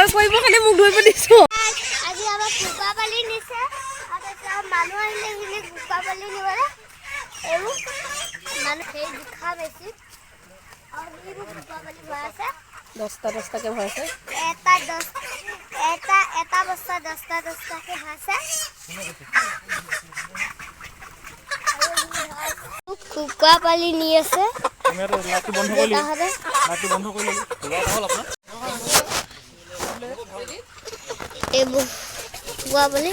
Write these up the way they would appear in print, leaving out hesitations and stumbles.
ভয় কৰিব খালি মোক ধৰিব দিছো আজি আমাৰ কুকুৰা পালি নিছে আৰু এটা মানুহ আহিলে হিলি কুকুৰা পালি নিবলে আৰু মানুহ সেই দেখা পাইছে আৰু এই কুকুৰা পালি ভয় আছে 10টা কে ভয় আছে এটা বস্তা 10টা কে ভয় আছে কুকুৰা পালি নি আছে লাইটটো বন্ধ কৰি ললি হ'ল আপোনাৰ এইবোৰ কুকুৰা পালি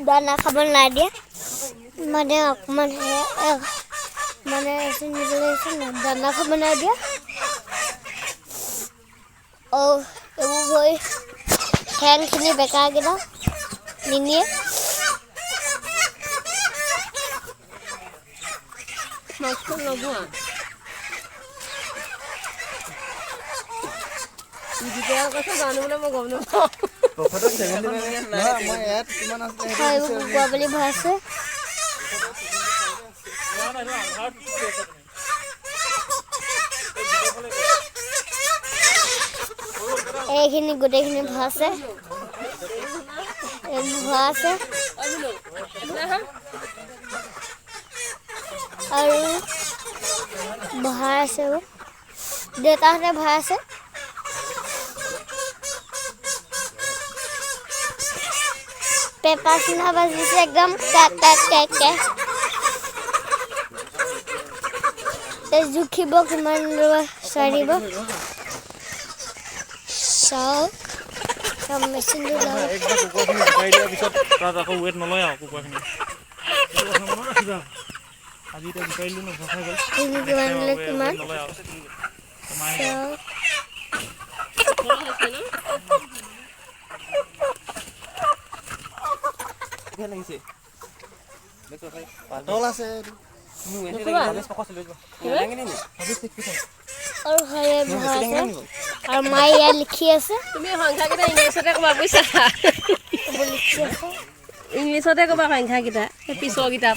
দানা খাব নাই দিয়া মানে অকমান মানে দানা খাব নাই দিয়া এইবোৰ গৈ ফেনখিনি বেকাৰকেইটা নিনিয়ে মাছটো লগোৱা যেতিয়া কৈছে জানিবলৈ মই গম নাপাওঁ কুকুৰা পালি ভয় আছে এইখিনি গোটেইখিনি ভয় আছে ভয় আছে আৰু ভয় আছে দেউতাহঁতে ভয় আছে পেপা চিনা বাজিছে একদম জুখিব কিমান চাৰিব চাওক মেচিনটো আকৌ ৱেট নলয় আৰু কুকুৰাখিনি আজি এতিয়া বিচাৰিলোঁ ন ভয় গ'ল কিমান নলয় আৰু লাগিছে পাতল আছে আৰু মায়ে ইয়াত লিখি আছে তুমি সংখ্যাকেইটা ইংলিছতে ক'বা বুজিছা ইংলিছতে ক'বা সংখ্যাকেইটা পিছৰকেইটা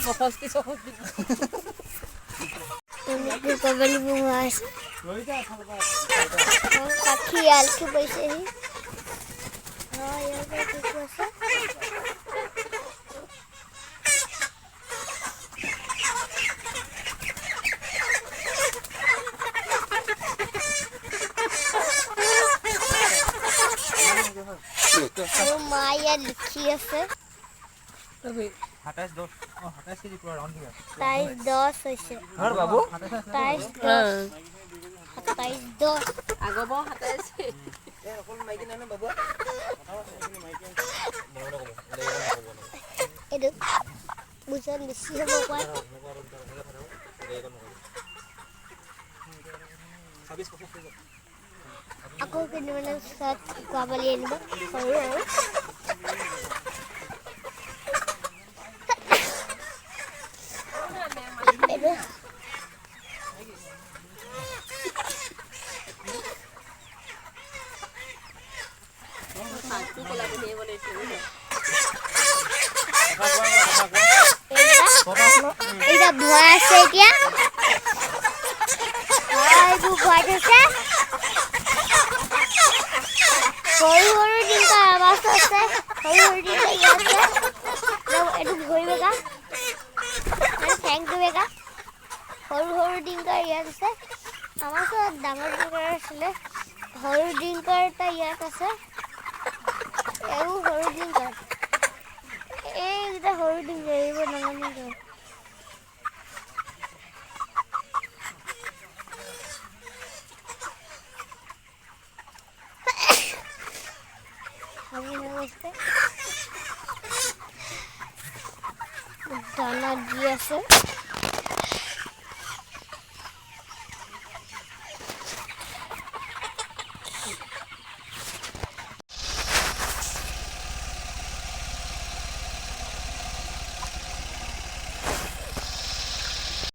65 মায়ে লিখি আছে 27 10 27 কেজি পুৰা ৰাউন্ড দিয়া 27 10 হৈছে হৰ বাবু 27 10 আগব 27 এ অকল মাইকি নাই বাবু এটো বুজন বেছি হ'ব কোৱা 26 আকৌ কিনে সাত কুকুৰাপালি আনিব সৰু আৰু এটা ভয় আছে এতিয়া এইবোৰ ভয় আছে সৰু ডিংকা আৱাজ আছে সৰু ডিংকা আছে এইটো ভৰিবেগা মানে ঠেংটো বেগা সৰু ডিংকা ইয়াত আছে আমাৰ ওচৰত ডাঙৰ ডিংকাৰ আছিলে সৰু ডিংকাৰ এটা ইয়াত আছে এইবোৰ সৰু ডিংকাৰ এইকেইটা সৰু ডিংকাৰ এইবোৰ ডাঙৰ ডিংকাৰ দানা দি আছে